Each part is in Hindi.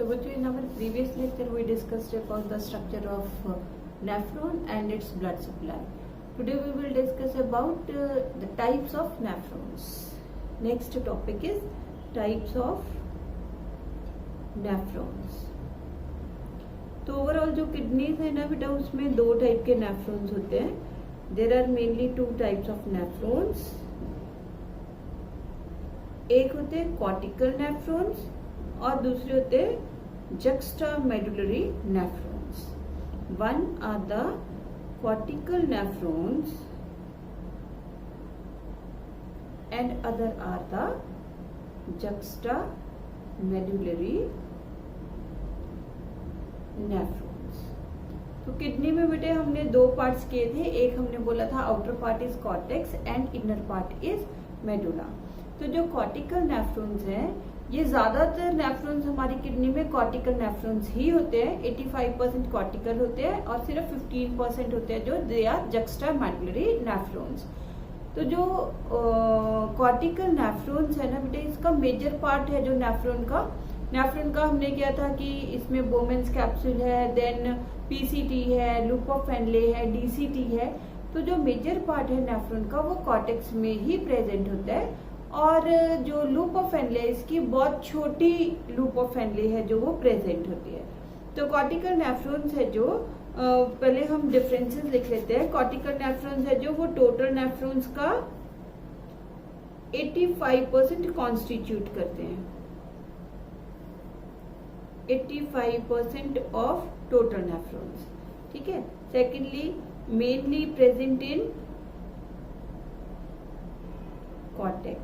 So bachcho, in our previous lecture we discussed about the structure of nephron and its blood supply. Today we will discuss about the types of nephrons. Next topic is types of nephrons. तो ओवरऑल जो किडनीज है ना बेटा, उसमें दो टाइप के नेफ्रॉन्स होते हैं. There are mainly two types of nephrons. एक होते हैं कॉर्टिकल नेफ्रॉन्स और दूसरे होते हैं juxtamedullary nephrons. One are the cortical nephrons and other are the juxtamedullary nephrons. तो किडनी में बेटे हमने दो पार्ट्स किए थे. एक हमने बोला था outer part is cortex and inner part is medulla. तो जो कॉर्टिकल नेफ्रॉन्स हैं, ये ज्यादातर नेफ्रॉन्स हमारी किडनी में कॉर्टिकल नेफ्रॉन्स ही होते हैं. 85% कॉर्टिकल होते हैं और सिर्फ 15% होते हैं जो दे आर juxtamedullary nephrons. तो जो कॉर्टिकल नेफ्रॉन्स है ना बेटे, इसका मेजर पार्ट है जो नेफ्रॉन का हमने किया था कि इसमें बोमेन्स कैप्सूल है, देन पीसीटी है, लूप ऑफ फेनले है, डीसीटी है. तो जो मेजर पार्ट है नेफ्रॉन का वो कॉर्टेक्स में ही प्रेजेंट होता है. और जो लूप ऑफ फेनले, इसकी बहुत छोटी लूप ऑफ फेनले है जो वो प्रेजेंट होती है. तो कॉर्टिकल नेफ्रॉन्स है जो पहले हम डिफरेंसेस लिख लेते हैं. कॉर्टिकल नेफ्रॉन्स है जो वो टोटल नेफ्रॉन्स का 85% कॉन्स्टिट्यूट करते हैं. 85% ऑफ टोटल नेफ्रॉन्स. ठीक है. Secondly, mainly present in cortex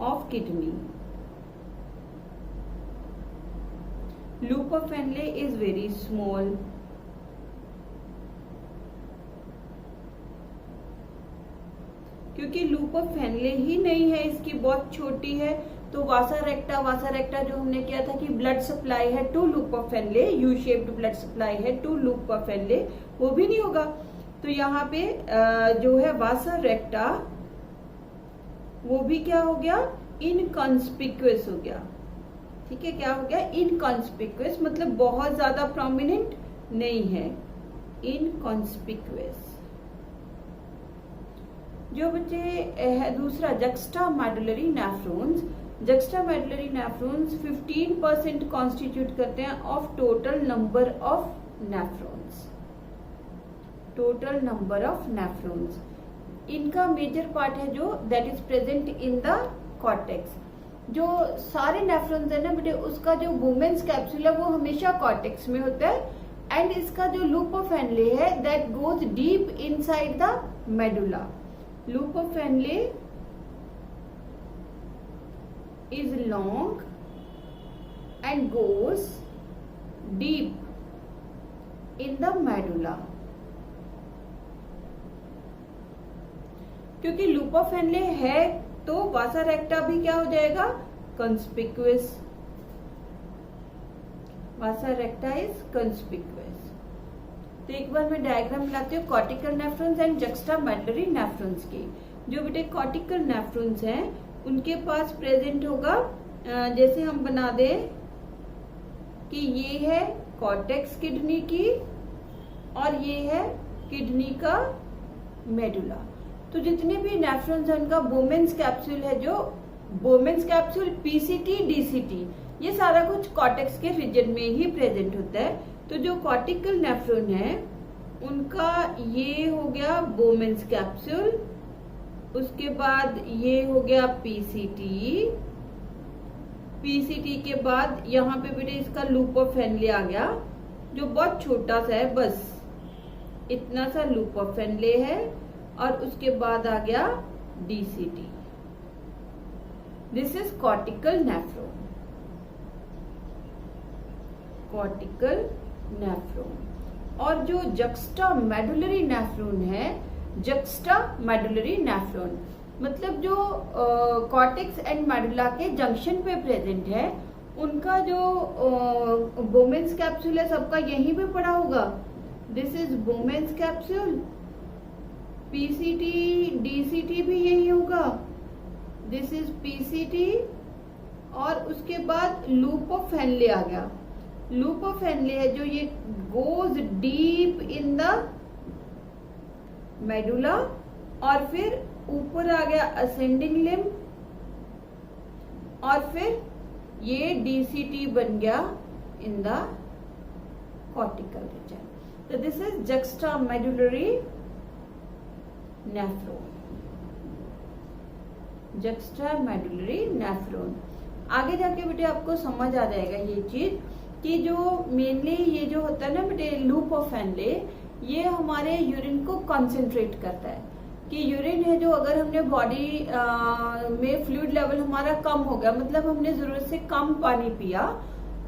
of kidney. Loop of Fenley is very small. क्योंकि लूप ऑफ फेनले ही नहीं है, इसकी बहुत छोटी है. तो वासा रेक्टा जो हमने किया था कि ब्लड सप्लाई है to loop of Henle, U shaped blood supply है टू लूप ऑफ फेनले, वो भी नहीं होगा. तो यहाँ पे जो है वासा रेक्टा, वो भी क्या हो गया, इनकॉन्स्पिक्यूअस हो गया. ठीक है. क्या हो गया, इनकॉन्स्पिक्यूअस, मतलब बहुत ज्यादा प्रोमिनेंट नहीं है, इनकॉन्स्पिक्यूअस. जो बच्चे है दूसरा juxtamedullary nephrons. juxtamedullary nephrons 15% constitute करते हैं of total number of nephrons. Total number of nephrons. इनका मेजर पार्ट है जो that is present in the cortex. जो सारे नेफ्रॉन्स है ना बेटे, उसका जो वुमेन्स कैप्सूल है वो हमेशा कॉर्टेक्स में होता है. एंड इसका जो लूप ऑफ फेनले है that goes deep inside the medulla. Loop of Henle is long and goes deep in the medulla. क्योंकि लूप ऑफ फेनले है तो वासा रेक्टा भी क्या हो जाएगा, कंस्पिक्यूअस. वासा रेक्टा इज कंस्पिक्यूअस. तो एक बार मैं डायग्राम मिलाती हूँ cortical nephrons and juxtamedullary nephrons की. जो बेटे कॉर्टिकल नेफ्रॉन्स हैं उनके पास प्रेजेंट होगा, जैसे हम बना दे कि ये है कॉर्टेक्स किडनी की और ये है किडनी का मेडुला. तो जितने भी नेफ्रॉन्स हैं उनका बोमेन्स कैप्सूल है, जो बोमेन्स कैप्सूल, पीसीटी, डीसीटी, ये सारा कुछ कॉर्टेक्स के रीजन में ही प्रेजेंट होता है. तो जो कॉर्टिकल नेफ्रॉन है उनका ये हो गया बोमेन्स कैप्सूल, उसके बाद ये हो गया पीसीटी. पीसीटी के बाद यहाँ पे बेटे इसका लूप ऑफ फेनले आ गया जो बहुत छोटा सा है, बस इतना सा लूप ऑफ फेनले है. और उसके बाद आ गया DCT. This is cortical nephron. Cortical nephron. और जो juxtamedullary नेफ्रॉन है, juxtamedullary नेफ्रॉन मतलब जो कॉर्टेक्स एंड मेडुला के जंक्शन पे प्रेजेंट है, उनका जो बोमेन्स कैप्सूल है सबका यहीं पे पड़ा होगा. This is Bowman's capsule. PCT, DCT भी यही होगा. दिस इज पीसीटी और उसके बाद लूप ऑफ हेनले आ गया। लूप ऑफ हेनले है जो ये goes deep in the medulla, और फिर ऊपर आ गया असेंडिंग लिम्ब, और फिर ये डीसीटी बन गया इन द कॉर्टिकल रीजन। तो दिस इज जक्स्टामेडुलरी नेफ्रॉन, जक्स्टामेडुलरी नेफ्रॉन। आगे जाके बेटे आपको समझ आ जाएगा ये चीज कि जो मेनली ये जो होता है ना बेटे लूप ऑफ हेनले, ये हमारे यूरिन को कॉन्सेंट्रेट करता है कि यूरिन है जो अगर हमने बॉडी में फ्लूइड लेवल हमारा कम हो गया, मतलब हमने जरूरत से कम पानी पिया,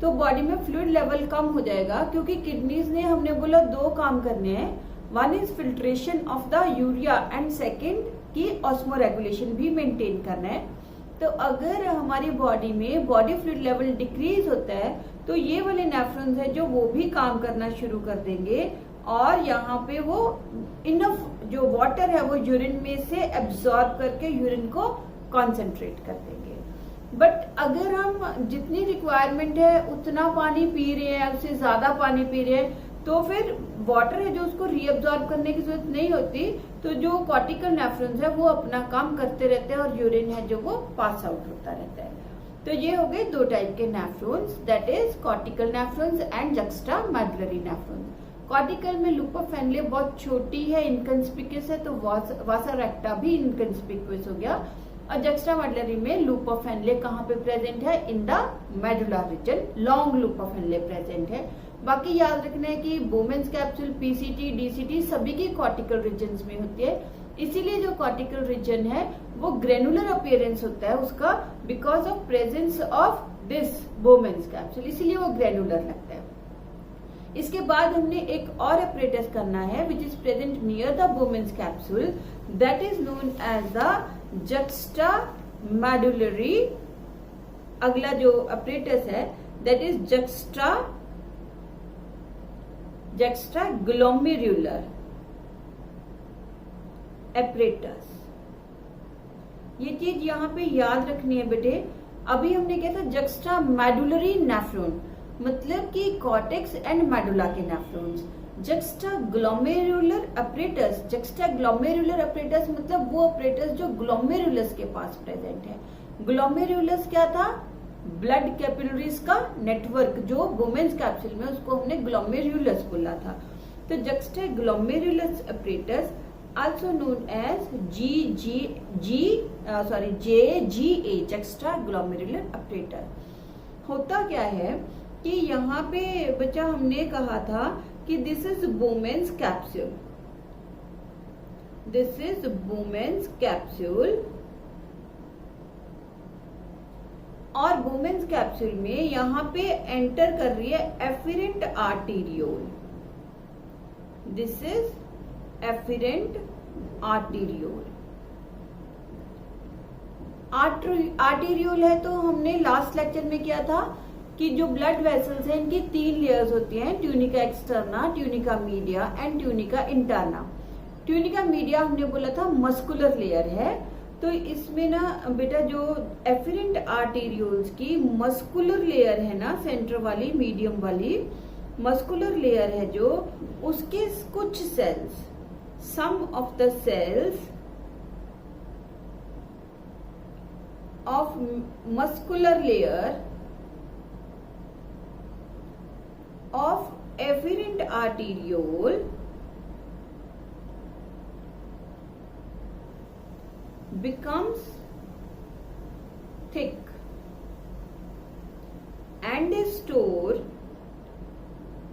तो बॉडी में फ्लूइड लेवल कम हो जाएगा, क्योंकि किडनीज ने हमने बोला दो काम करने हैं, one is filtration of the urea and second की ऑस्मो रेगुलेशन भी मेंटेन करना है। तो अगर हमारी बॉडी में बॉडी फ्लूइड लेवल डिक्रीज होता है तो ये वाले नेफ्रॉन्स है जो वो भी काम करना शुरू कर देंगे, और यहाँ पे वो इनफ जो वाटर है वो यूरिन में से एब्जॉर्ब करके यूरिन को कॉन्सेंट्रेट कर देंगे। बट अगर हम जितनी रिक्वायरमेंट है उतना पानी पी रहे हैं, उससे ज्यादा पानी पी रहे हैं, तो फिर वाटर है जो उसको रीअब्जॉर्ब करने की जरूरत नहीं होती, तो जो कॉर्टिकल नेफ्रॉन्स है वो अपना काम करते रहते हैं और यूरिन है जो वो पास आउट होता रहता है। तो ये हो गए दो टाइप के nephrons, that is cortical nephrons and juxtamedullary nephrons. Cortical में लूप ऑफ हेनले बहुत छोटी है, इनकंस्पिक्यूअस है, तो वासा रेक्टा भी इनकंस्पिक्यूअस हो गया। और जक्स्टामेडुलरी में लूप ऑफ हेनले कहाँ पे प्रेजेंट है? In the medullar region, long loop of Henle present है। बाकी याद रखना है कि बोमेन्स कैप्सूल, पीसीटी, डीसीटी सभी की कॉर्टिकल रीजन में होती है, इसीलिए जो कॉर्टिकल रीजन है वो ग्रेनुलर अपीयरेंस होता है उसका, because of presence of this Bowman's capsule, इसीलिए वो ग्रेनुलर लगता है। इसके बाद हमने एक और अपरेटस करना है which is present near the Bowman's capsule, that is known as the juxtamedullary. अगला जो अपरेटस है दैट इज जक्स्टाग्लोमेरुलर apparatus। ये चीज यहाँ पे याद रखनी है बेटे। अभी हमने क्या था? जक्स्टामेडुलरी नेफ्रॉन, मतलब कि कॉर्टेक्स एंड मेडुला के nephrons. Juxtaglomerular apparatus, juxtaglomerular apparatus मतलब वो अपरेटस जो ग्लोमेरुलस के पास प्रेजेंट है। ग्लोमेरुलस क्या था? ब्लड कैपिलरीज का नेटवर्क जो बोमेन्स कैप्सूल में, उसको हमने ग्लोमेरुलस बोला था। तो juxtaglomerulus apparatus also known as JGA, juxtaglomerular operator. होता क्या है कि यहाँ पे बच्चा हमने कहा था कि this is Bowman's capsule, this is Bowman's capsule, और बोमेन्स कैप्सूल में यहाँ पे एंटर कर रही है afferent arteriole, this is afferent arteriole. Arteriole है तो हमने लास्ट लेक्चर में किया था कि जो ब्लड वेसल्स हैं इनकी 3 लेयर्स होती हैं, tunica externa, tunica media and tunica interna. Tunica media हमने बोला था मस्कुलर लेयर है, तो इसमें ना बेटा जो एफिरेंट आर्टीरियोल्स की मस्कुलर लेयर है ना, सेंटर वाली, मीडियम वाली मस्कुलर लेयर है जो, उसके कुछ sales, some of the cells of muscular layer of efferent arteriole becomes thick and store।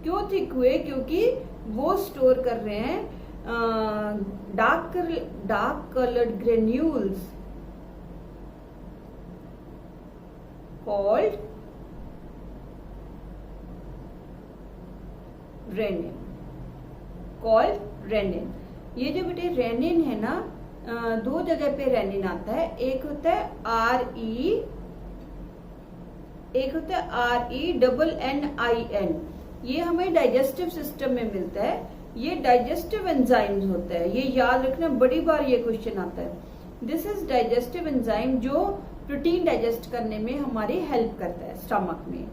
क्यों थिक हुए? क्योंकि वो स्टोर कर रहे हैं dark colored granules called renin, ये जो बेटे रेनिन है ना, 2 जगह पे रेनिन आता है, एक होता है RENNIN, ये हमें डाइजेस्टिव सिस्टम में मिलता है, ये डाइजेस्टिव एंजाइम्स होता है, ये याद रखना, बड़ी बार ये क्वेश्चन आता है। दिस इज डाइजेस्टिव एंजाइम जो प्रोटीन डाइजेस्ट करने में हमारी हेल्प करता है स्टमक में।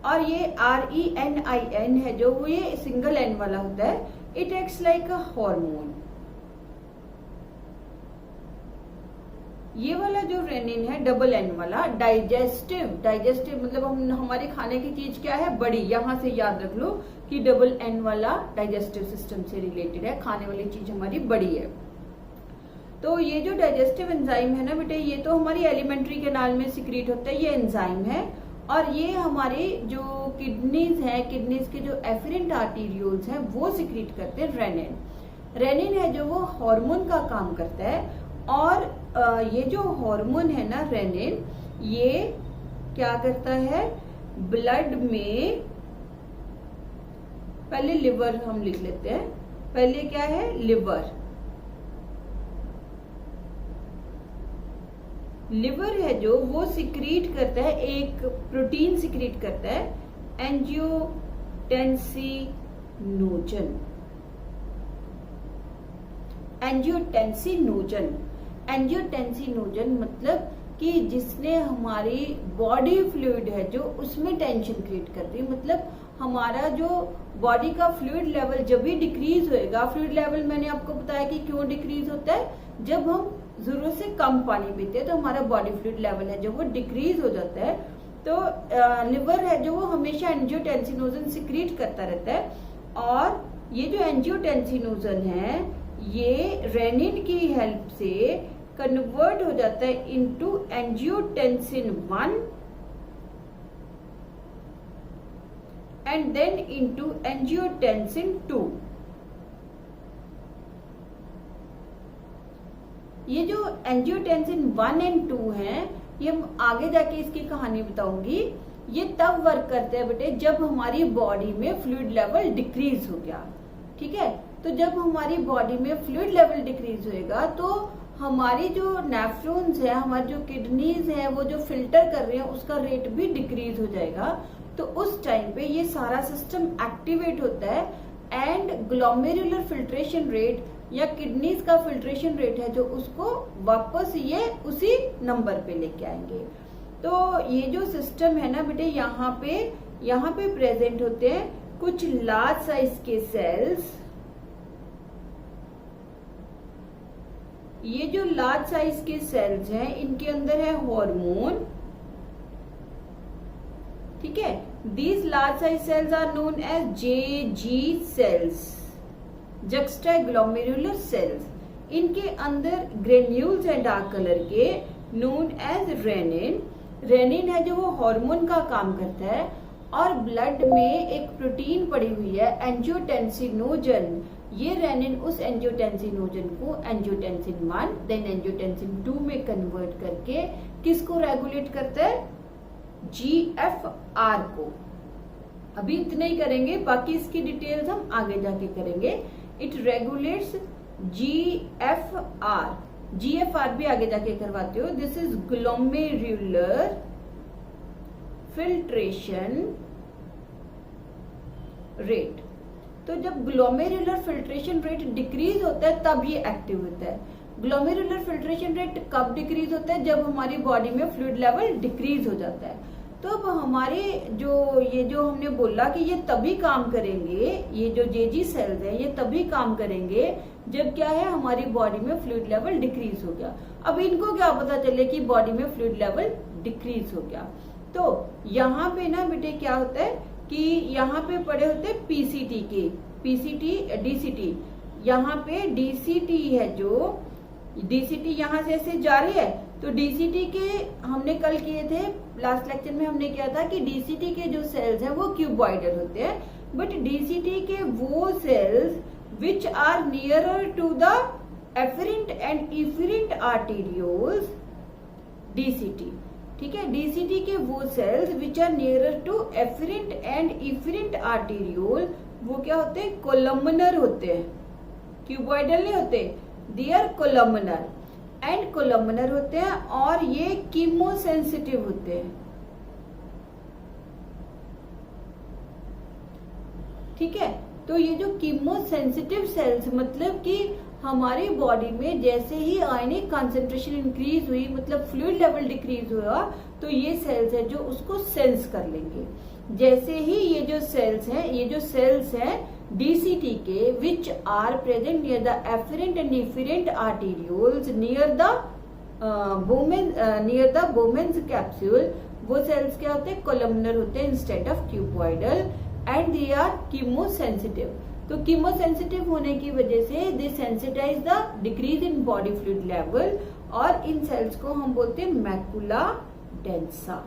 और ये RENIN है जो वो ये सिंगल एन वाला होता है, it acts like a hormone. ये वाला जो रेनिन है डबल एन वाला, डाइजेस्टिव मतलब हमारे खाने की चीज क्या है, बड़ी। यहां से याद रख लो कि डबल एन वाला डाइजेस्टिव सिस्टम से रिलेटेड है, खाने वाली चीज हमारी बड़ी है। तो ये जो डाइजेस्टिव एंजाइम है ना बेटे, ये तो हमारी एलिमेंट्री कैनाल में सिक्रीट होता है, ये एंजाइम है। और ये हमारे जो किडनीज है, किडनीज के जो एफरेंट आर्टेरियोल्स हैं वो सिक्रीट करते हैं रेनिन। रेनिन है जो वो हार्मोन का काम करता है। और ये जो हार्मोन है ना रेनिन, ये क्या करता है, ब्लड में, पहले लिवर हम लिख लेते हैं, पहले क्या है लिवर है जो वो सिक्रीट करता है, एक प्रोटीन सिक्रीट करता है, एंजियोटेंसिनोजन मतलब कि जिसने हमारी बॉडी फ्लूइड है जो उसमें टेंशन क्रिएट करती है। मतलब हमारा जो बॉडी का फ्लूइड लेवल जब भी डिक्रीज होएगा, फ्लूइड लेवल मैंने आपको बताया कि क्यों डिक्रीज होता है, जब हम जरूरत से कम पानी पीते हैं तो हमारा बॉडी फ्लूइड लेवल है जो वो डिक्रीज हो जाता है। तो लिवर है जो वो हमेशा एंजियोटेंसिनोजन सिक्रीट करता रहता है। और ये जो एंजियोटेंसिनोजन है ये रेनिन की हेल्प से कन्वर्ट हो जाता है into angiotensin 1 and then into angiotensin 2। ये जो एंजियोटेंसिन 1 एंड 2 हैं, ये हम आगे जाके इसकी कहानी बताऊंगी। ये तब वर्क करते हैं बेटे जब हमारी बॉडी में फ्लूइड लेवल डिक्रीज हो गया। ठीक है, तो जब हमारी बॉडी में फ्लूइड लेवल डिक्रीज होएगा तो हमारी जो नेफ्रॉन्स है, हमारी जो किडनीज है, वो जो फिल्टर कर रहे हैं उसका रेट भी डिक्रीज हो जाएगा। तो उस टाइम पे ये सारा सिस्टम एक्टिवेट होता है एंड ग्लोमेरुलर फिल्ट्रेशन रेट या किडनीज का फिल्ट्रेशन रेट है जो उसको वापस ये उसी नंबर पे लेके आएंगे। तो ये जो सिस्टम है ना बेटे, यहाँ पे प्रेजेंट होते हैं कुछ लार्ज साइज के सेल्स। ये जो लार्ज साइज के सेल्स हैं इनके अंदर है हार्मोन। ठीक है, these large size cells are known as JG cells, juxtaglomerular cells. इनके अंदर ग्रेन्यूल्स है डार्क कलर के, नोन एज रेनिन। रेनिन है जो वो हार्मोन का काम करता है। और ब्लड में एक प्रोटीन पड़ी हुई है एंजियोटेंसिनोजन। ये रेनिन उस एंजियोटेंसिनोजन को एंजियोटेंसिन 1 देन एंजियोटेंसिन 2 में कन्वर्ट करके किसको रेगुलेट करता है, GFR को। अभी इतना ही करेंगे, बाकी इसकी डिटेल्स हम आगे जाके करेंगे। इट रेगुलेट्स GFR भी आगे जाके करवाते हो। This is glomerular filtration rate. तो जब ग्लोमेरुलर फिल्ट्रेशन रेट डिक्रीज होता है तब ये एक्टिव होता है। ग्लोमेरुलर फिल्ट्रेशन रेट कब डिक्रीज होता है, जब हमारी बॉडी में फ्लूइड लेवल डिक्रीज हो जाता है। तो अब हमारे जो हमने बोला कि ये तभी काम करेंगे, ये जो JG सेल्स हैं ये तभी काम करेंगे जब क्या है, हमारी बॉडी में फ्लूइड लेवल डिक्रीज हो गया। अब इनको क्या पता चले कि बॉडी में फ्लूइड लेवल डिक्रीज हो गया। तो यहाँ पे ना बेटे क्या होता है कि यहाँ पे पड़े होते हैं PCT के, DCT। यहाँ पे DCT है जो DCT यहाँ से ऐसे जा रही है। तो DCT के हमने कल किए थे, लास्ट लेक्चर में हमने किया था कि DCT के जो सेल्स हैं वो क्यूबॉइडल होते हैं। बट DCT के वो cells which are nearer to the afferent and efferent arterioles, DCT। ठीक है, DCT के वो cells which are nearer to afferent and efferent arteriole, वो क्या होते हैं, कोलमनर होते हैं, क्यूबॉइडल नहीं होते, they are columnar and columnar होते हैं। और ये कीमोसेंसिटिव होते हैं। ठीक है, तो ये जो कीमोसेंसिटिव सेल्स मतलब कि हमारी बॉडी में जैसे ही आयनिक कंसंट्रेशन इंक्रीज हुई, मतलब फ्लूइड लेवल डिक्रीज हुआ, तो ये सेल्स है जो उसको सेंस कर लेंगे। जैसे ही ये जो सेल्स हैं DCT के, which are present near the afferent and efferent arterioles near the Bowman's capsule, वो सेल्स क्या होते हैं, कोलमनर होते हैं instead of cuboidal, and they are chemosensitive. तो कीमोसेंसिटिव होने की वजह से they sensitize the decrease in body fluid level, और इन सेल्स को हम बोलते हैं मैकुला डेंसा।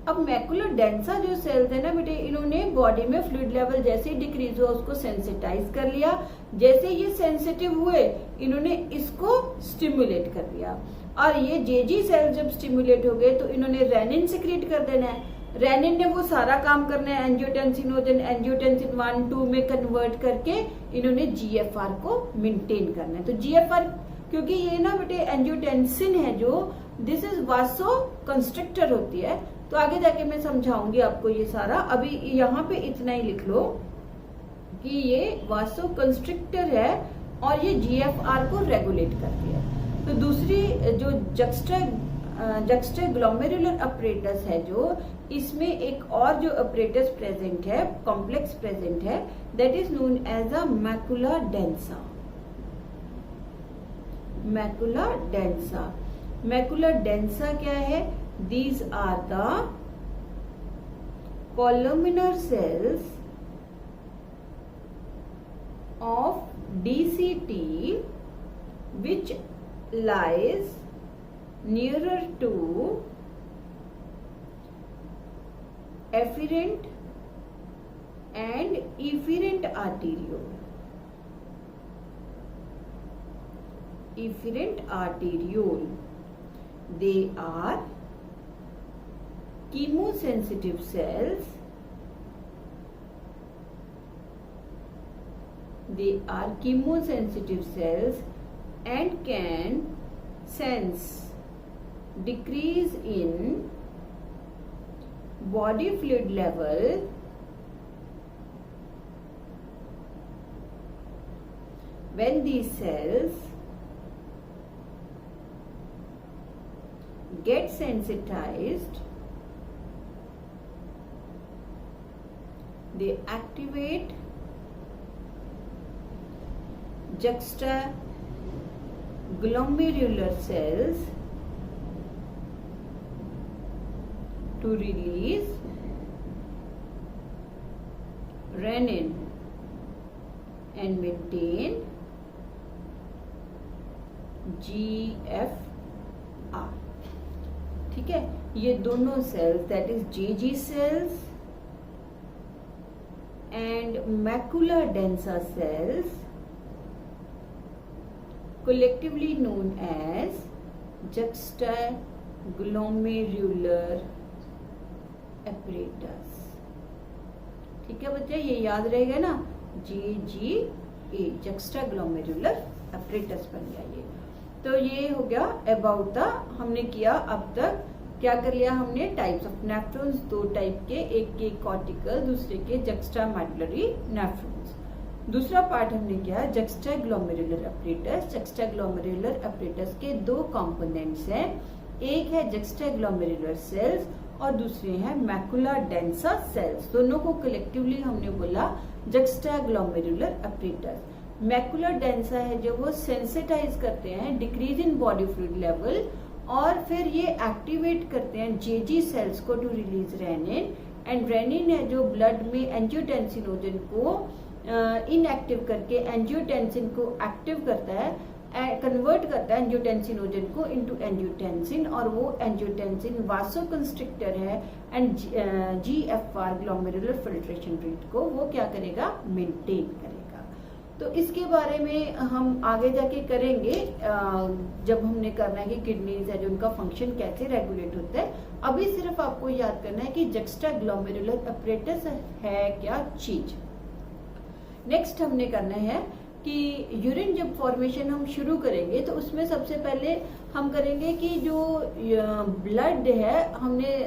अब मैकुला डेंसा जो सेल्स है ना बेटे, इन्होंने बॉडी में फ्लूइड लेवल जैसे ही डिक्रीज हुआ उसको सेंसिटाइज कर लिया। जैसे ये सेंसिटिव हुए, इन्होंने इसको स्टिमुलेट कर दिया, और ये जेजी सेल जब स्टिमुलेट हो गए तो इन्होंने रेनिन सिक्रीट कर देना है। रेनिन ने वो सारा काम करना है, एंजियोटेंसिनोजन एंजियोटेंसिन 1-2 में कन्वर्ट करके इन्होंने GFR को मेंटेन करना है। तो GFR, क्योंकि ये ना बेटे एंजियोटेंसिन है जो, दिस इज वासो कंस्ट्रिक्टर होती है, तो आगे जाके मैं समझाऊंगी आपको ये सारा। अभी यहाँ पे इतना ही लिख लो कि ये वासो कंस्ट्रिक्टर है और ये GFR को रेगुलेट करती है। तो दूसरी जो जक्स्टाग्लोमेरुलर अपरेटस है जो, इसमें एक और जो अपरेटस प्रेजेंट है, कॉम्प्लेक्स प्रेजेंट है, that is known as a macula densa. Macula densa, macula densa क्या है? These are the columnar cells of DCT which lies nearer to efferent and efferent arteriole. Efferent arteriole. They are chemosensitive cells. They are chemosensitive cells and can sense decrease in body fluid level when these cells get sensitized. They activate juxtaglomerular cells to release renin and maintain GFR। ठीक है, ये दोनों cells, that is JG cells and macula densa cells, collectively known as juxtaglomerular apparatus। ठीक है बच्चे, ये याद रहेगा ना, GGA, juxtaglomerular apparatus बन गया ये। तो ये हो गया अबाउट द, हमने किया अब तक क्या कर लिया हमने, टाइप्स ऑफ नेफ्रॉन्स, दो टाइप के, एक के कॉर्टिकल, दूसरे के जक्स्टामेडुलरी नेफ्रॉन्स। दूसरा पार्ट हमने किया जक्स्टाग्लोमेरुलर अपरेटस। जक्स्टाग्लोमेरुलर अपरेटस के दो कंपोनेंट्स हैं, एक है जक्स्टाग्लोमेरुलर सेल्स और दूसरे हैं मैकुला डेंसा सेल्स। दोनों को कलेक्टिवली हमने बोला जक्स्टाग्लोमेरुलर अपरेटस। मैकुला डेंसा है जो वो सेंसिटाइज करते हैं decrease in body fluid level, और फिर ये एक्टिवेट करते हैं जेजी सेल्स को to release renin, and renin है जो ब्लड में एंजियोटेंसिनोजन को इनएक्टिव करके एंजियोटेंसिन को एक्टिव करता है, कन्वर्ट करता है एंजियोटेंसिनोजन को इनटू एंजियोटेंसिन, और वो एंजियोटेंसिन वासोकंस्ट्रिक्टर है, and GFR glomerular filtration rate को वो क्या करेगा, मेंटेन करेगा। तो इसके बारे में हम आगे जाके करेंगे जब हमने करना है कि किडनीज है जो उनका फंक्शन कैसे रेगुलेट होता है। अभी सिर्फ आपको याद करना है कि जक्स्टाग्लोमेरुलर अपरेटस है क्या चीज। नेक्स्ट हमने करना है कि यूरिन जब फॉर्मेशन हम शुरू करेंगे तो उसमें सबसे पहले हम करेंगे कि जो ब्लड है, हमने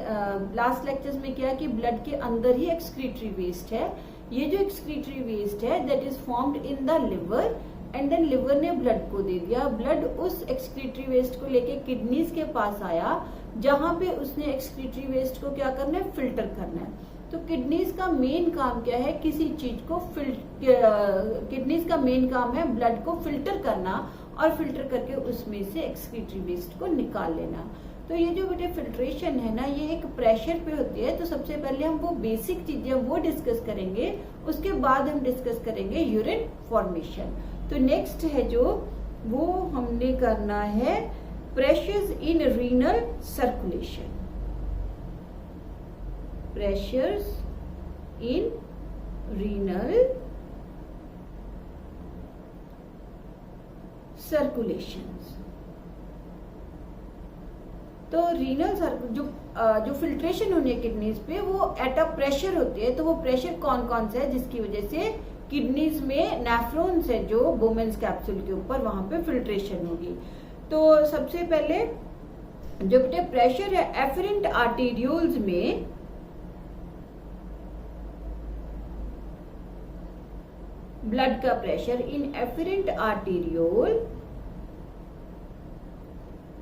लास्ट लेक्चर्स में किया कि ब्लड के अंदर ही एक्सक्रीटरी वेस्ट है, ये जो एक्सक्रीटरी वेस्ट है that is formed in the liver and then liver ने ब्लड को दे दिया, ब्लड उस एक्सक्रीटरी वेस्ट को लेके किडनीज के पास आया, जहां पे उसने एक्सक्रीटरी वेस्ट को क्या करना है, फिल्टर करना है। तो किडनीज का मेन काम क्या है, किसी चीज को किडनीज का मेन काम है ब्लड को फिल्टर करना और फिल्टर करके उसमें से एक्सक्रीटरी वेस्ट को निकाल लेना। तो ये जो बेटे फिल्ट्रेशन है ना, ये एक प्रेशर पे होती है। तो सबसे पहले हम वो बेसिक चीजें वो डिस्कस करेंगे, उसके बाद हम डिस्कस करेंगे यूरिन फॉर्मेशन। तो नेक्स्ट है जो वो हमने करना है प्रेशर्स इन रीनल सर्कुलेशन, प्रेशर्स इन रीनल सर्कुलेशंस। तो रीनल जो फिल्ट्रेशन होनी है किडनीज पे वो एट अ प्रेशर होती है। तो वो प्रेशर कौन कौन सा है जिसकी वजह से किडनीज में नेफ्रॉन्स है जो बोमेन्स कैप्सूल के ऊपर, वहां पे फिल्ट्रेशन होगी। तो सबसे पहले जो बेटे प्रेशर है एफरेंट आर्टेरियोल्स में, ब्लड का pressure in afferent arteriole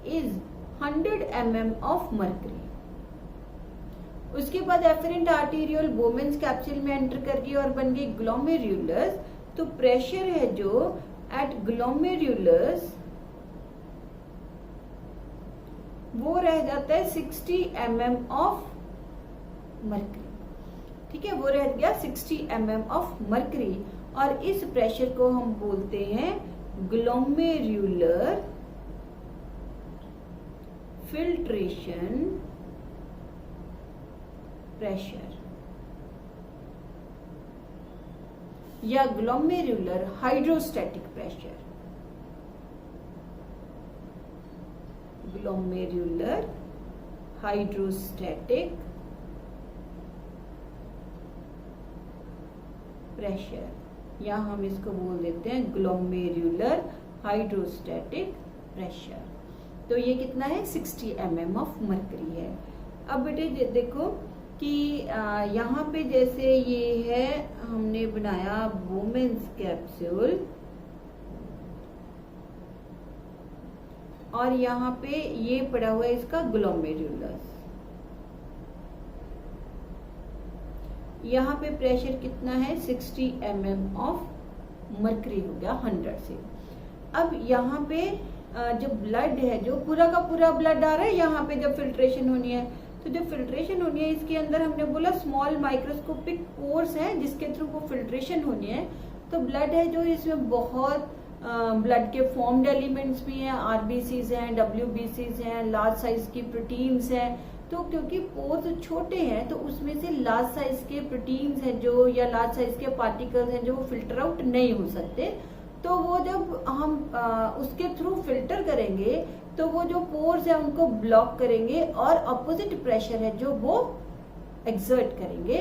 is 100 mm of mercury. उसके बाद एफरेंट आर्टेरियोल बोमेन्स कैप्सूल में एंटर कर गई और बन गई ग्लोमेरुलस। तो प्रेशर है जो एट ग्लोमेरुलस वो रह जाता है 60 mm ऑफ मर्करी। ठीक है, वो रह गया 60 mm ऑफ मर्करी और इस प्रेशर को हम बोलते हैं ग्लोमेरुलर फिल्ट्रेशन प्रेशर या glomerular hydrostatic pressure, glomerular hydrostatic pressure या हम इसको बोल देते हैं ग्लोमेरुलर हाइड्रोस्टैटिक प्रेशर। तो ये कितना है 60 mm ऑफ मर्करी है। अब बेटे देखो कि यहाँ पे जैसे ये है हमने बनाया बोमेन्स कैप्सूल और यहाँ पे ये पड़ा हुआ है इसका ग्लोमेरुलस। यहाँ पे प्रेशर कितना है 60 mm ऑफ मर्करी हो गया 100 से। अब यहाँ पे जो ब्लड है जो पूरा का पूरा ब्लड आ रहा है, यहाँ पे जब फिल्ट्रेशन होनी है तो जब फिल्ट्रेशन होनी है इसके अंदर हमने बोला स्मॉल माइक्रोस्कोपिक पोर्स है जिसके थ्रू वो फिल्ट्रेशन होनी है। तो ब्लड है जो इसमें बहुत ब्लड के फॉर्म्ड एलिमेंट्स भी हैं, आरबीसीज हैं, डब्ल्यूबीसीज हैं, लार्ज साइज की प्रोटीन्स हैं। तो क्योंकि पोर्स छोटे हैं तो उसमें से लार्ज साइज के प्रोटीन्स हैं जो या लार्ज साइज के पार्टिकल्स हैं जो फिल्टर आउट नहीं हो सकते। तो वो जब हम उसके थ्रू फिल्टर करेंगे तो वो जो पोर्स है उनको ब्लॉक करेंगे और अपोजिट प्रेशर है जो वो एक्सर्ट करेंगे।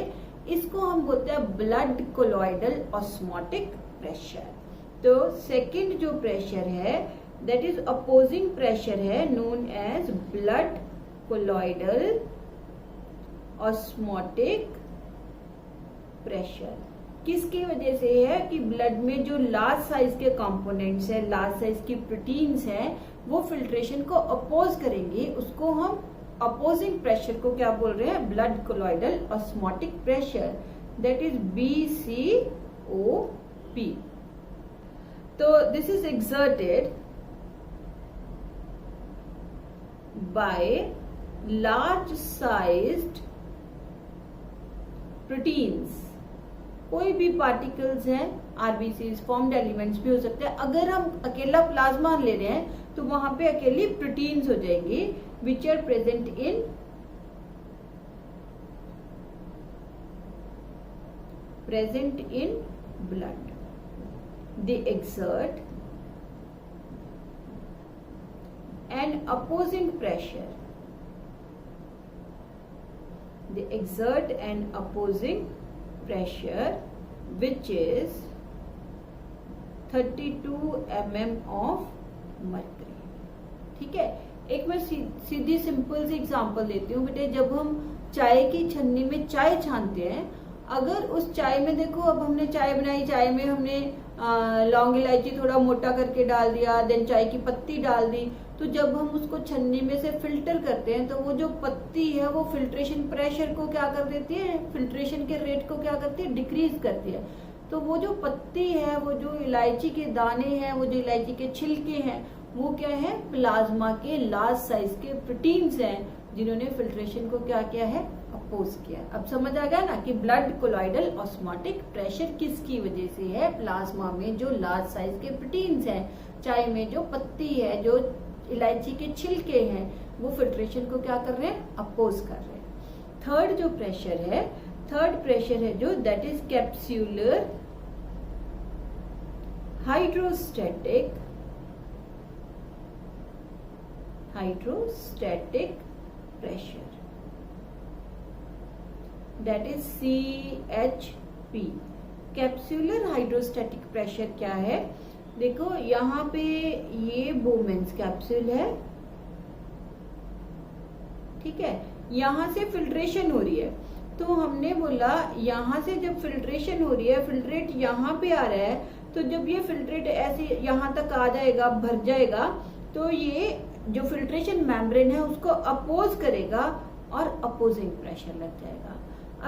इसको हम बोलते हैं ब्लड कोलॉइडल ऑस्मोटिक प्रेशर। तो सेकंड जो प्रेशर है दैट इज अपोजिंग प्रेशर है known as blood colloidal osmotic pressure. किसकी वजह से है कि ब्लड में जो लार्ज साइज के कंपोनेंट्स है, लार्ज साइज की प्रोटीन्स हैं, वो फिल्ट्रेशन को अपोज करेंगे। उसको हम अपोजिंग प्रेशर को क्या बोल रहे हैं, blood colloidal osmotic pressure, that is BCOP। तो this is exerted by large sized proteins. कोई भी पार्टिकल्स हैं, आरबीसीज, फॉर्म्ड एलिमेंट्स भी हो सकते हैं। अगर हम अकेला प्लाज्मा ले रहे हैं तो वहां पे अकेली प्रोटीन्स हो जाएंगी which are present in blood. They exert an opposing pressure, they exert an opposing pressure which is 32 mm of mercury। ठीक है, एक मैं सीधी सिंपल सी एग्जांपल देती हूँ बेटे। जब हम चाय की छन्नी में चाय छानते हैं अगर उस चाय में देखो, अब हमने चाय बनाई, चाय में हमने लौंग इलायची थोड़ा मोटा करके डाल दिया, देन चाय की पत्ती डाल दी, तो जब हम उसको छन्नी में से फिल्टर करते हैं तो वो जो पत्ती है वो फिल्ट्रेशन प्रेशर को क्या कर देती है, फिल्ट्रेशन के रेट को क्या करती है, डिक्रीज करती है। तो वो जो पत्ती है, वो जो इलायची के दाने हैं, वो जो इलायची के छिलके हैं, वो क्या है, प्लाज्मा के लार्ज साइज के प्रोटीन्स हैं जिन्होंने फिल्ट्रेशन को क्या किया है, अपोज किया। अब समझ आ गया ना कि ब्लड कोलॉइडल ऑस्मोटिक प्रेशर किसकी वजह से है, प्लाज्मा में जो लार्ज साइज के प्रोटीन्स हैं, चाय में जो पत्ती है, जो इलायची के छिलके हैं, वो फिल्ट्रेशन को क्या कर रहे हैं, अपोज कर रहे हैं। थर्ड जो प्रेशर है, थर्ड प्रेशर है जो, that is capsular hydrostatic pressure, that is CHP। Capsular hydrostatic pressure क्या है, देखो यहाँ पे ये बोमेंस कैप्सूल है, ठीक है, यहाँ से फिल्ट्रेशन हो रही है। तो हमने बोला यहाँ से जब फिल्ट्रेशन हो रही है, फिल्ट्रेट यहाँ पे आ रहा है, तो जब ये फिल्ट्रेट ऐसे यहाँ तक आ जाएगा, भर जाएगा, तो ये जो फिल्ट्रेशन मेम्ब्रेन है उसको अपोज करेगा और अपोजिंग प्रेशर लग जाएगा।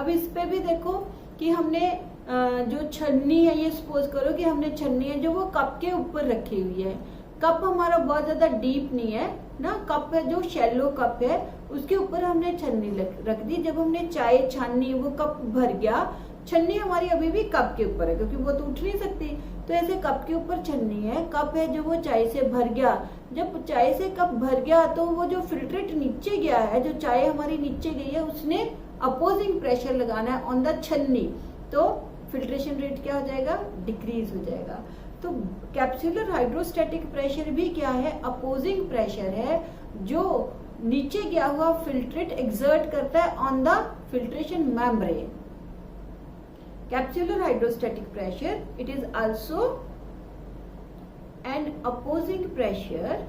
अब इस पे भी देखो कि हमने जो छन्नी है, ये सपोज करो कि हमने छन्नी है जो वो कप के ऊपर रखी हुई है। कप हमारा बहुत ज्यादा डीप नहीं है ना, कप है जो शैलो कप है, उसके ऊपर हमने छन्नी रख दी। जब हमने चाय छानी, वो कप भर गया, छन्नी हमारी अभी भी कप के ऊपर है क्योंकि वो तो उठ नहीं सकती, तो ऐसे कप के ऊपर छन्नी है, कप है जो वो चाय से भर गया। जब चाय से कप भर गया तो वो जो फिल्ट्रेट नीचे गया है, जो चाय हमारी नीचे गई है, उसने अपोजिंग प्रेशर लगाना है ऑन द छन्नी, तो फिल्ट्रेशन रेट क्या हो जाएगा, डिक्रीज हो जाएगा। तो कैप्सूलर हाइड्रोस्टैटिक प्रेशर भी क्या है, अपोजिंग प्रेशर है जो नीचे गया हुआ फिल्ट्रेट एक्सर्ट करता है on the filtration membrane. Capsular hydrostatic pressure, it is also an opposing pressure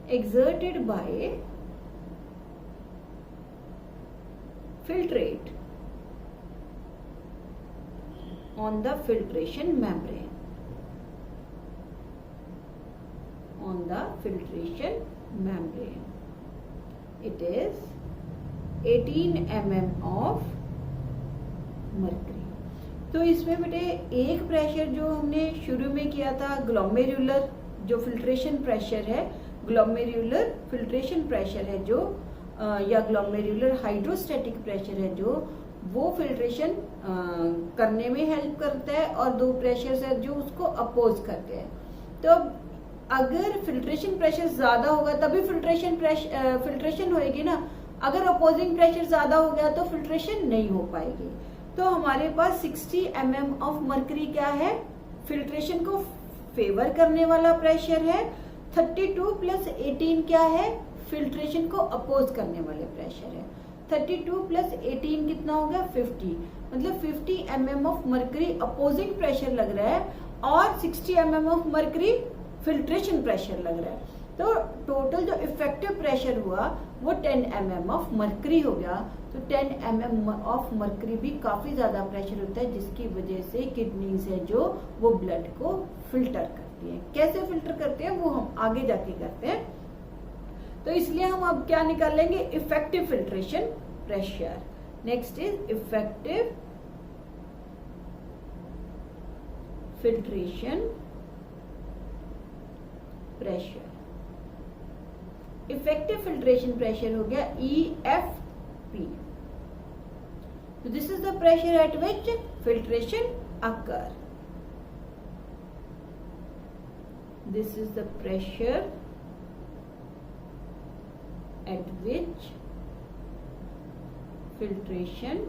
exerted by filtrate on the filtration membrane, on the filtration membrane. It is 18 mm of mercury। तो इसमें बेटे एक प्रेशर जो हमने शुरू में किया था, ग्लोमेरुलर जो फिल्ट्रेशन प्रेशर है, ग्लोमेरुलर फिल्ट्रेशन प्रेशर है जो, या ग्लोमेरुलर हाइड्रोस्टैटिक प्रेशर है जो, वो फिल्ट्रेशन करने में हेल्प करता है, और दो प्रेशर है जो उसको अपोज करते हैं। तो अगर फिल्ट्रेशन प्रेशर ज्यादा होगा तभी फिल्ट्रेशन होएगी ना, अगर अपोजिंग प्रेशर ज्यादा हो गया तो फिल्ट्रेशन नहीं हो पाएगी। तो हमारे पास 60 mm ऑफ मर्करी क्या है, फिल्ट्रेशन को फेवर करने वाला प्रेशर है। 32 + 18 क्या है, फिल्ट्रेशन को अपोज करने वाले प्रेशर है। 32 + 18 कितना हो गया, 50, मतलब 50 mm of mercury opposing pressure लग रहा है और 60 mm of mercury filtration pressure लग रहा है। तो टोटल जो इफेक्टिव प्रेशर हुआ वो 10 mm ऑफ मर्करी हो गया। तो 10 mm ऑफ मर्करी भी काफी ज्यादा प्रेशर होता है, जिसकी वजह से किडनीज है जो वो ब्लड को फिल्टर करती है। कैसे फिल्टर करते हैं वो हम आगे जाके करते हैं। तो इसलिए हम अब क्या निकालेंगे, effective filtration pressure. Next is effective filtration pressure. Effective filtration pressure हो गया EFP। So this is the pressure at which filtration occur. This is the pressure at which filtration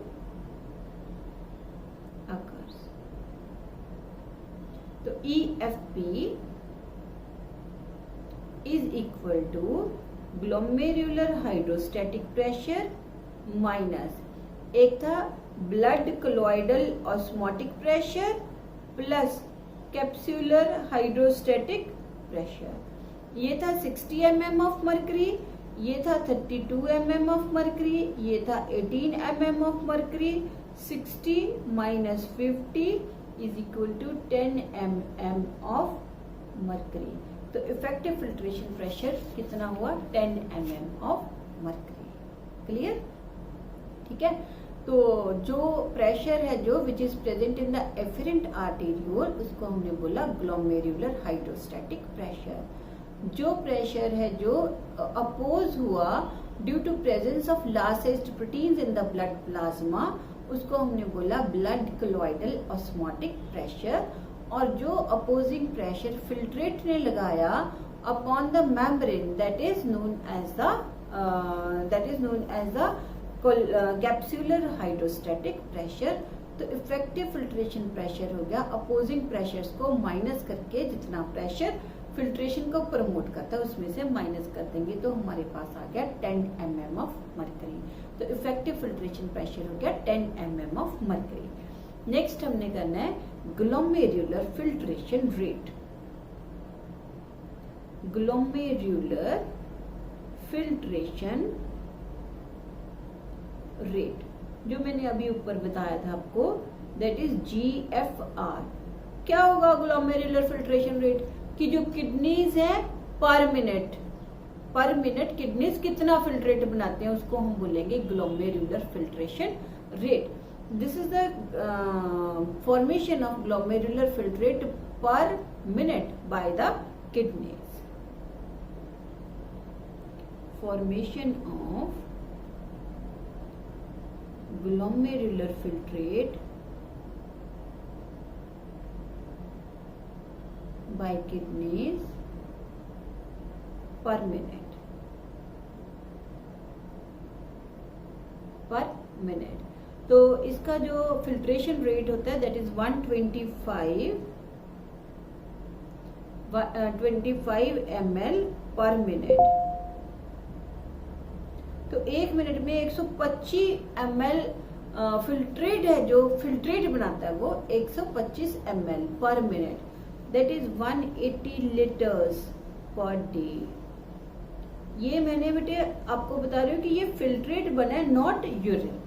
occurs. So EFP is equal to glomerular hydrostatic pressure minus, एक था blood colloidal osmotic pressure plus capsular hydrostatic pressure. ये था 60 mm ऑफ मर्करी, ये था 32 mm ऑफ मरकरी, ये था 18 mm of mercury. 60 minus 50 is equal to 10 mm of mercury. तो इफेक्टिव फिल्ट्रेशन प्रेशर कितना हुआ? 10 mm ऑफ मरकरी। क्लियर? ठीक है। तो जो प्रेशर है जो which is present in the afferent arteriole, उसको हमने बोला ग्लोमेरुलर हाइड्रोस्टैटिक प्रेशर। जो प्रेशर है जो अपोज हुआ due to presence of largest proteins in the blood plasma, उसको हमने बोला ब्लड कोलॉइडल ऑस्मोटिक प्रेशर। और जो अपोजिंग प्रेशर फिल्ट्रेट ने लगाया upon the membrane, that is known as the capsular hydrostatic pressure. तो इफेक्टिव फिल्ट्रेशन प्रेशर हो गया अपोजिंग प्रेशर्स को माइनस करके, जितना प्रेशर फिल्ट्रेशन को प्रमोट करता है उसमें से माइनस कर देंगे, तो हमारे पास आ गया 10 mm ऑफ मरकरी। तो इफेक्टिव फिल्ट्रेशन प्रेशर हो गया 10 mm ऑफ मरकरी। नेक्स्ट हमने करना है glomerular filtration rate. Glomerular filtration rate जो मैंने अभी ऊपर बताया था आपको, दैट इज GFR। क्या होगा ग्लोमेरुलर फिल्ट्रेशन रेट? कि जो किडनीज है पर मिनट किडनीज कितना फिल्ट्रेट बनाते हैं उसको हम बोलेंगे glomerular filtration rate. This is the formation of glomerular filtrate पर minute by the kidneys. Formation of glomerular filtrate by kidneys per minute तो इसका जो फिल्ट्रेशन रेट होता है दैट इज 125 ml पर मिनट। तो एक मिनट में 125 ml फिल्ट्रेट है, जो फिल्ट्रेट बनाता है वो 125 ml पर minute, that is 180 litres per day. ये मैंने बेटे आपको बता रही हूँ कि ये फिल्ट्रेट बना है, नॉट यूरिन।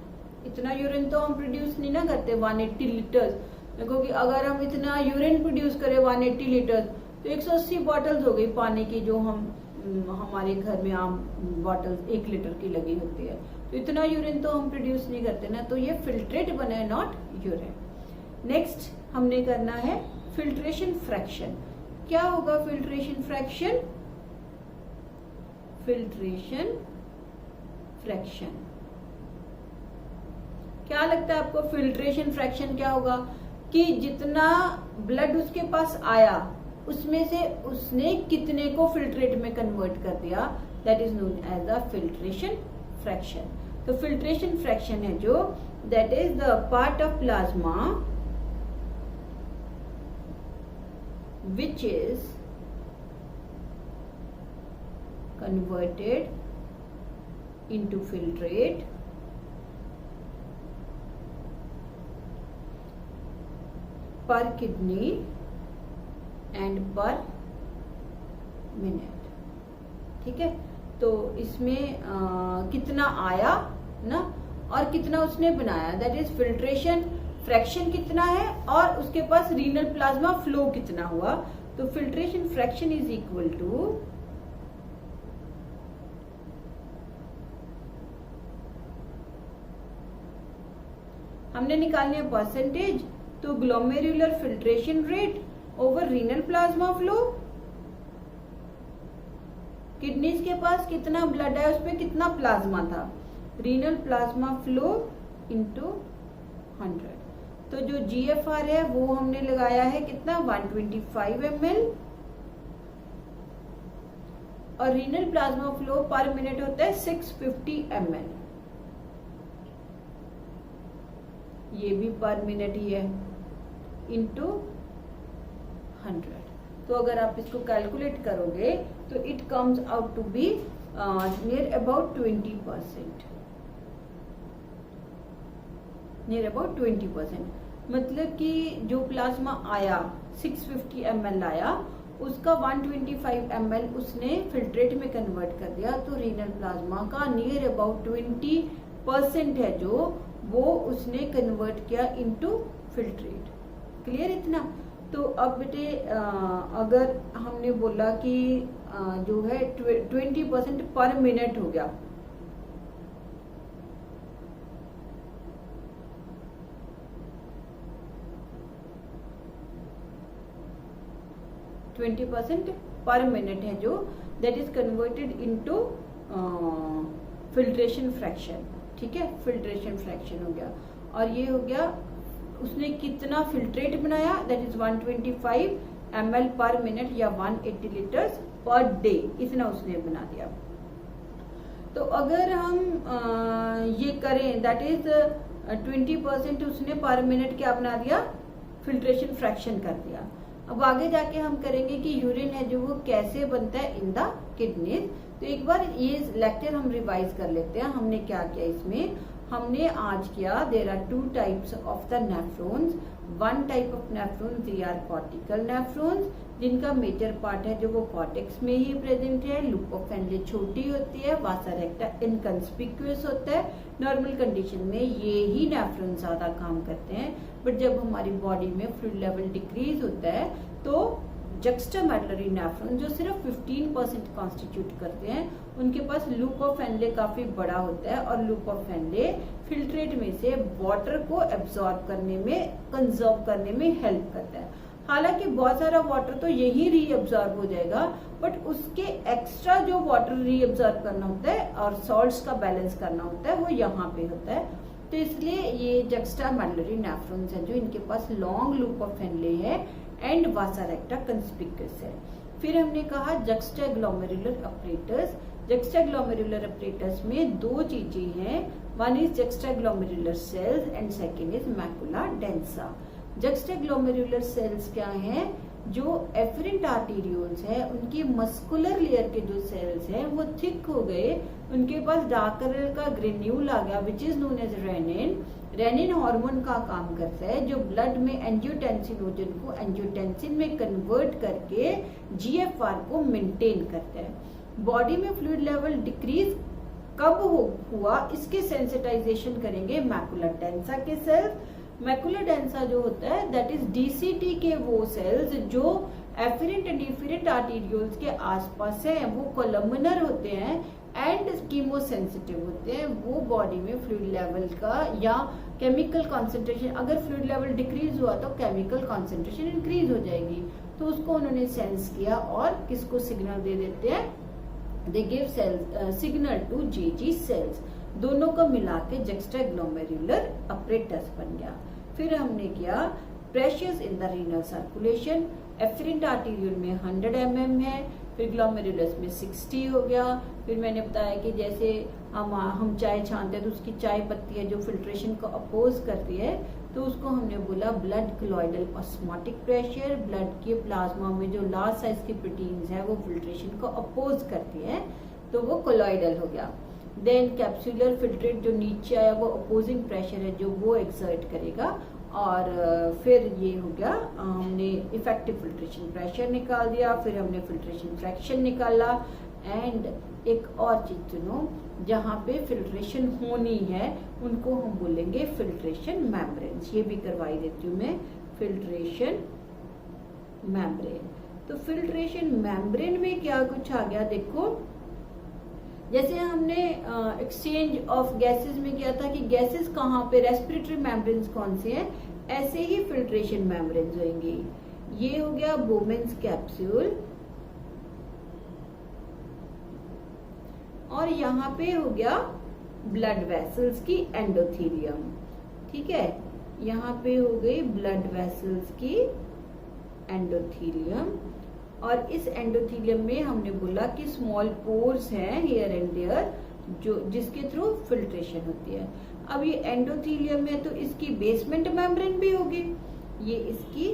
इतना यूरिन तो हम प्रोड्यूस नहीं ना करते 180 लीटर्स। देखो कि अगर हम इतना यूरिन प्रोड्यूस करें 180 लीटर्स तो 180 बॉटल्स हो गई पानी की, जो हमारे घर में आम बॉटल्स 1 लीटर की लगी होती है। तो इतना यूरिन तो हम प्रोड्यूस नहीं करते ना, तो ये फिल्ट्रेट बना है, नॉट यूरिन। नेक्स्ट हमने करना है फिल्ट्रेशन फ्रैक्शन। क्या होगा फिल्ट्रेशन फ्रैक्शन? फिल्ट्रेशन फ्रैक्शन क्या लगता है आपको? फिल्ट्रेशन फ्रैक्शन क्या होगा कि जितना ब्लड उसके पास आया उसमें से उसने कितने को फिल्ट्रेट में कन्वर्ट कर दिया, that is known as the filtration fraction. तो फिल्ट्रेशन फ्रैक्शन है जो that is the part of plasma which is converted into filtrate per kidney and per minute. ठीक है। तो इसमें कितना आया ना और कितना उसने बनाया, दैट इज फिल्ट्रेशन फ्रैक्शन कितना है, और उसके पास रीनल प्लाज्मा फ्लो कितना हुआ। तो filtration fraction is equal to हमने निकालने है परसेंटेज, तो glomerular filtration rate over renal plasma flow. Kidneys के पास कितना ब्लड है उसमें कितना प्लाज्मा था, रीनल प्लाज्मा फ्लो इनटू 100। तो जो GFR है वो हमने लगाया है कितना 125 ml, और रीनल प्लाज्मा फ्लो पर मिनट होता है 650 ml। ये भी पर मिनट ही है इनटू 100। तो अगर आप इसको कैलकुलेट करोगे तो it comes out to be near about 20%, near about 20%। मतलब कि जो प्लाज्मा आया 650 ml आया, उसका 125 ml उसने फिल्ट्रेट में कन्वर्ट कर दिया, तो रीनल प्लाज्मा का नियर अबाउट 20% है जो वो उसने कन्वर्ट किया इनटू फिल्ट्रेट। क्लियर इतना? तो अब बेटे अगर हमने बोला कि जो है 20% पर मिनट हो गया, 20% पर मिनट है जो that is converted into filtration fraction. ठीक है, फिल्ट्रेशन फ्रैक्शन हो गया। और ये हो गया उसने कितना फिल्ट्रेट बनाया, दैट इज 125 ml पर मिनट या 180 लीटर्स पर डे, इतना उसने बना दिया। तो अगर हम ये करें दैट इज 20% उसने पर मिनट क्या बना दिया, फिल्ट्रेशन फ्रैक्शन कर दिया। अब आगे जाके हम करेंगे कि यूरिन है जो वो कैसे बनता है इन द किडनीज। तो एक बार ये लेक्चर हम रिवाइज कर लेते हैं। हमने क्या किया इसमें, हमने आज किया there are 2 types of the nephrons. One type of nephrons they are cortical nephrons, जिनका मेजर पार्ट है जो वो कॉर्टेक्स में ही प्रेजेंट है। लूप ऑफ फेनले छोटी होती है, वासा रेक्टा इनकंस्पिक्यूअस होता है। नॉर्मल कंडीशन में ये ही नेफ्रॉन ज्यादा काम करते हैं, बट जब हमारी बॉडी में फ्लूइड लेवल डिक्रीज होता है तो जक्स्टामेडुलरी नेफ्रॉन जो सिर्फ 15% कॉन्स्टिट्यूट करते हैं, उनके पास लूप ऑफ फेनले काफी बड़ा होता है और लूप ऑफ फेनले फिल्ट्रेट में से वाटर को एब्जॉर्ब करने में, कंजर्व करने में हेल्प करता है। हालांकि बहुत सारा वाटर तो यही रीअब्जॉर्ब हो जाएगा, बट उसके एक्स्ट्रा जो वाटर रीअब्जॉर्ब करना होता है और सॉल्ट्स का बैलेंस करना होता है वो यहाँ पे होता है। तो इसलिए ये जक्स्टामेडुलरी नेफ्रॉन्स हैं जो इनके पास लॉन्ग लूप ऑफ फेनले है एंड वासा रेक्टा कंस्पिक्यूअस है। फिर हमने कहा जक्स्टाग्लोमेरुलर अपरेटस। जक्स्टाग्लोमेरुलर अपरेटस में 2 चीजें हैं, one is juxtaglomerular cells and second is macula densa. Juxtaglomerular cells क्या हैं, जो एफरेंट आर्टेरियोल्स है उनकी मस्कुलर लेयर के जो सेल्स हैं वो थिक हो गए, उनके पास डार्क कलर का ग्रेन्यूल आ गया which is known as renin. Renin hormone का काम करता है जो ब्लड में एंजियोटेंसिनोजन को एंजियोटेंसिन में कन्वर्ट करके जीएफआर को मेंटेन करता है। बॉडी में फ्लूइड लेवल डिक्रीज कब हुआ, इसके सेंसिटाइजेशन करेंगे मैकुला डेंसा के सेल्स। मैकुला डेंसा जो होता है दैट इज डीसीटी के वो सेल्स जो एफरेंट एंड डिफरेंट आर्टेरियोल्स के आसपास है, वो कोलमनर होते हैं एंड कीमोसेंसिटिव होते हैं। वो बॉडी में फ्लूइड लेवल का या केमिकल कॉन्सेंट्रेशन, अगर फ्लूइड लेवल डिक्रीज हुआ तो केमिकल कॉन्सेंट्रेशन इंक्रीज हो जाएगी, तो उसको उन्होंने सेंस किया और किसको सिग्नल दे देते हैं, दे गिव सिग्नल टू जीजी सेल्स। दोनों को मिला के जक्स्टाग्लोमेरुलर अपरेटस बन गया। फिर हमने किया pressures in the renal circulation. Afferent arteriole में 100 mm है, फिर ग्लोमेरुलस में 60 हो गया। फिर मैंने बताया कि जैसे हम चाय छानते हैं तो उसकी चाय पत्ती है जो फिल्ट्रेशन को अपोज करती है, तो उसको हमने बोला blood colloidal osmotic pressure. Blood के प्लाज्मा में जो लार्ज साइज की प्रोटीन्स है वो फिल्ट्रेशन को अपोज करती है, तो वो कोलॉइडल हो गया। देन कैप्सुलर फिल्ट्रेट जो नीचे आया वो अपोजिंग प्रेशर है जो वो एक्सर्ट करेगा, और फिर ये हो गया हमने इफेक्टिव फिल्ट्रेशन प्रेशर निकाल दिया। फिर हमने फिल्ट्रेशन फ्रैक्शन निकाला एंड एक और चीज सुनो, जहाँ पे फिल्ट्रेशन होनी है उनको हम बोलेंगे फिल्ट्रेशन मेम्ब्रेन्स। ये भी करवाई देती हूँ मैं, फिल्ट्रेशन मेम्ब्रेन। तो फिल्ट्रेशन मेम्ब्रेन में क्या कुछ आ गया देखो, जैसे हमने एक्सचेंज ऑफ गैसेस में किया था कि गैसेस कहाँ पे, रेस्पिरेटरी मेम्ब्रेन्स कौन से हैं, ऐसे ही फिल्ट्रेशन मेम्ब्रेन्स होंगी। ये हो गया बोमेन्स कैप्सूल, और यहाँ पे हो गया ब्लड वेसल्स की एंडोथीलियम। ठीक है, यहाँ पे हो गई ब्लड वेसल्स की एंडोथीलियम, और इस एंडोथीलियम में हमने बोला कि स्मॉल पोर्स हैं हियर एंड देयर जो जिसके थ्रू फिल्ट्रेशन होती है। अब ये एंडोथीलियम है तो इसकी बेसमेंट मेम्ब्रेन भी होगी, ये इसकी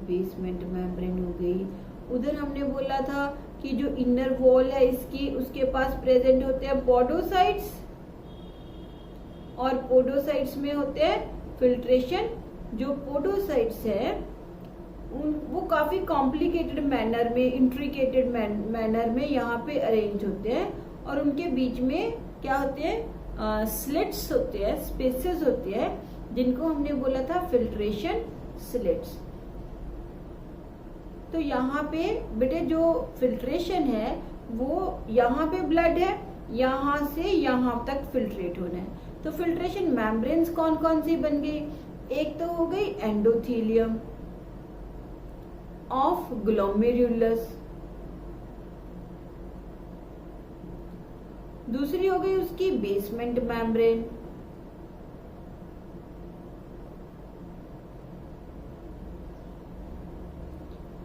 बेसमेंट मेम्ब्रेन हो गई। उधर हमने बोला था कि जो इनर वॉल है इसकी, उसके पास प्रेजेंट होते हैं पोडोसाइट्स, और पोडोसाइट्स में होते हैं फिल्ट्रेशन। जो पोडोसाइट्स है वो काफी कॉम्प्लिकेटेड मैनर में, इंट्रिकेटेड मैनर में यहाँ पे अरेंज होते हैं, और उनके बीच में क्या होते हैं, स्लिट्स होते हैं, स्पेसेस होते हैं, जिनको हमने बोला था फिल्ट्रेशन स्लिट्स। तो यहाँ पे बेटे जो फिल्ट्रेशन है वो यहाँ पे ब्लड है, यहाँ से यहाँ तक फिल्ट्रेट होना है। तो फिल्ट्रेशन मेम्ब्रेन्स कौन कौन सी बन गई, एक तो हो गई एंडोथीलियम ऑफ ग्लोमेरुलस, दूसरी हो गई उसकी बेसमेंट मेम्ब्रेन,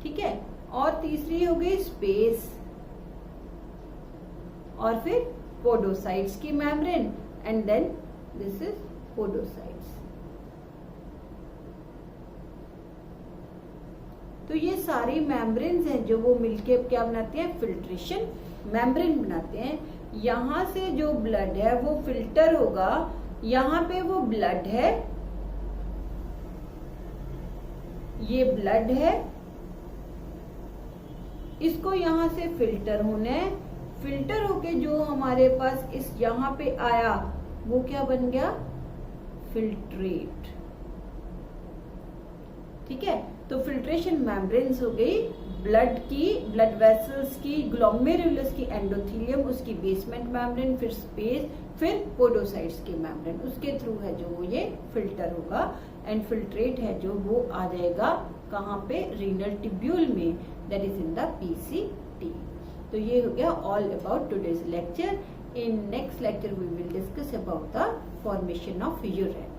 ठीक है, और तीसरी हो गई स्पेस, और फिर पोडोसाइट्स की membrane, and then this is podocytes. तो ये सारी मेम्ब्रेन्स हैं जो वो मिलके क्या बनाते हैं, फिल्ट्रेशन मेम्ब्रेन बनाते हैं। यहां से जो ब्लड है वो फिल्टर होगा, यहाँ पे वो ब्लड है, ये ब्लड है, इसको यहां से फिल्टर होना है, फिल्टर होके जो हमारे पास इस यहाँ पे आया वो क्या बन गया, फिल्ट्रेट, ठीक है। तो फिल्ट्रेशन मेम्ब्रेन्स हो गई ब्लड की, ब्लड वेसल्स की, ग्लोमेरुलस की, एंडोथीलियम, उसकी बेसमेंट मेम्ब्रेन, फिर स्पेस, फिर पोडोसाइट्स की मेम्ब्रेन, उसके थ्रू है जो वो ये फिल्टर होगा, एंड फिल्ट्रेट है जो वो आ जाएगा कहाँ पे, रीनल ट्यूब्यूल में, that is in the PCT। तो ये हो गया all about today's lecture. In next lecture we will discuss about the formation of urine.